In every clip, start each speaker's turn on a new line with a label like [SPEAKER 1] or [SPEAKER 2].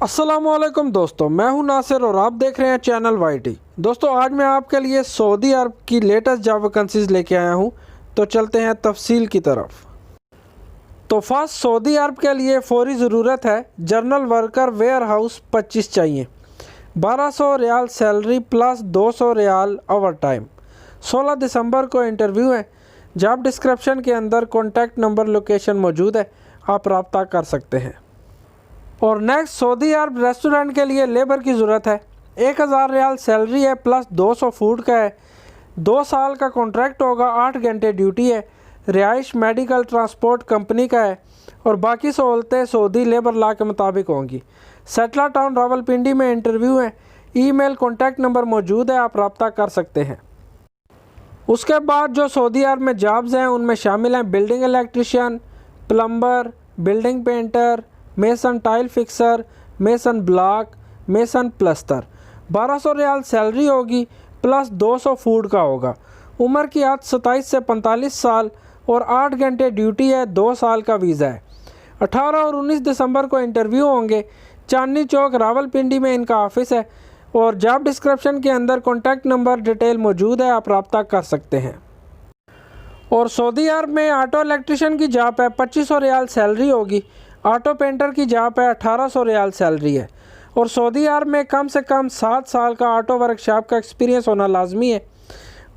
[SPEAKER 1] अस्सलामुअलैकुम दोस्तों, मैं हूं नासिर और आप देख रहे हैं चैनल वाईटी। दोस्तों आज मैं आपके लिए सऊदी अरब की लेटेस्ट जॉब वैकेंसीज लेके आया हूं, तो चलते हैं तफसील की तरफ। तो फर्स्ट, सऊदी अरब के लिए फौरी ज़रूरत है जनरल वर्कर वेयर हाउस 25 चाहिए। 1200 riyal salary plus 200 riyal over time. 16 दिसंबर को इंटरव्यू है। जॉब डिस्क्रिप्शन के अंदर कॉन्टैक्ट नंबर लोकेशन मौजूद है, आप रब्ता कर सकते हैं। और नेक्स्ट, सऊदी अरब रेस्टोरेंट के लिए लेबर की ज़रूरत है। 1000 रियाल सैलरी है प्लस 200 फूड का है। 2 साल का कॉन्ट्रैक्ट होगा, 8 घंटे ड्यूटी है। रिहाइश मेडिकल ट्रांसपोर्ट कंपनी का है और बाकी सहूलतें सऊदी लेबर लॉ के मुताबिक होंगी। सेटला टाउन रावलपिंडी में इंटरव्यू है। ईमेल कॉन्टैक्ट नंबर मौजूद है, आप रब्ता कर सकते हैं। उसके बाद जो सऊदी अरब में जॉब्स हैं उनमें शामिल हैं building electrician, plumber, building painter, mason tile fixer, mason block, mason plaster. 1200 riyal salary होगी प्लस 200 फूड का होगा। उम्र की हद 27 से 45 साल और 8 घंटे ड्यूटी है। 2 साल का वीज़ा है। 18 और 19 दिसंबर को इंटरव्यू होंगे। चांदनी चौक रावलपिंडी में इनका ऑफिस है और जॉब डिस्क्रिप्शन के अंदर कॉन्टैक्ट नंबर डिटेल मौजूद है, आप रब्ता कर सकते हैं। और सऊदी अरब में ऑटो इलेक्ट्रिशियन की जॉब है, 2500 रियाल सैलरी होगी। ऑटो पेंटर की जॉब है, 1800 रियाल सैलरी है। और सऊदी अरब में कम से कम 7 साल का ऑटो वर्कशॉप का एक्सपीरियंस होना लाजमी है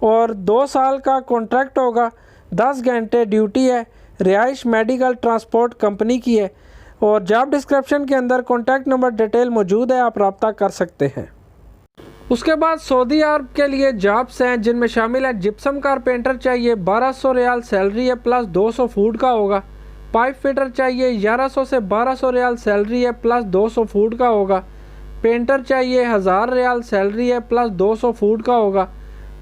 [SPEAKER 1] और 2 साल का कॉन्ट्रैक्ट होगा। 10 घंटे ड्यूटी है। रिहाइश मेडिकल ट्रांसपोर्ट कंपनी की है और जॉब डिस्क्रिप्शन के अंदर कॉन्टैक्ट नंबर डिटेल मौजूद है, आप रब्ता कर सकते हैं। उसके बाद सऊदी अरब के लिए जॉब्स हैं जिनमें शामिल है जिप्सम कारपेंटर चाहिए, 1200 रियाल सैलरी है प्लस 200 फूड का होगा। पाइप फिटर चाहिए, 1100 से 1200 रियाल सैलरी है प्लस 200 फूड का होगा। पेंटर चाहिए, 1000 रियाल सैलरी है प्लस 200 फूड का होगा।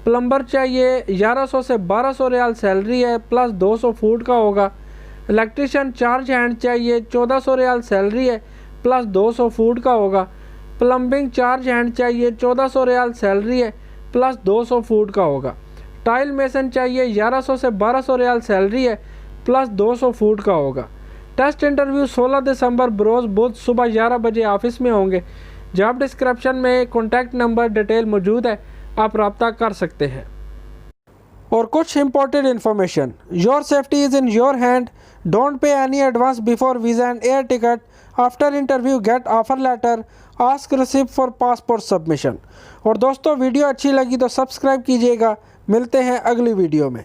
[SPEAKER 1] प्लम्बर चाहिए, 1100 से 1200 रियाल सैलरी है प्लस 200 फूड का होगा। इलेक्ट्रिशियन चार्ज हैंड चाहिए, 1400 रियाल सैलरी है प्लस 200 फूड का होगा। प्लम्बिंग चार्ज हैंड चाहिए, 1400 रियाल सैलरी है प्लस 200 फूड का होगा। टाइल मेसन चाहिए, 1100 से 1200 रियाल सैलरी है प्लस 200 फूड का होगा। टेस्ट इंटरव्यू 16 दिसंबर बरोज़ बुध सुबह 11 बजे ऑफिस में होंगे। जॉब डिस्क्रिप्शन में कॉन्टैक्ट नंबर डिटेल मौजूद है, आप रब्ता कर सकते हैं। और कुछ important information, your safety is in your hand. Don't pay any advance before visa and air ticket. After interview get offer letter. Ask receipt for passport submission. और दोस्तों वीडियो अच्छी लगी तो सब्सक्राइब कीजिएगा। मिलते हैं अगली वीडियो में।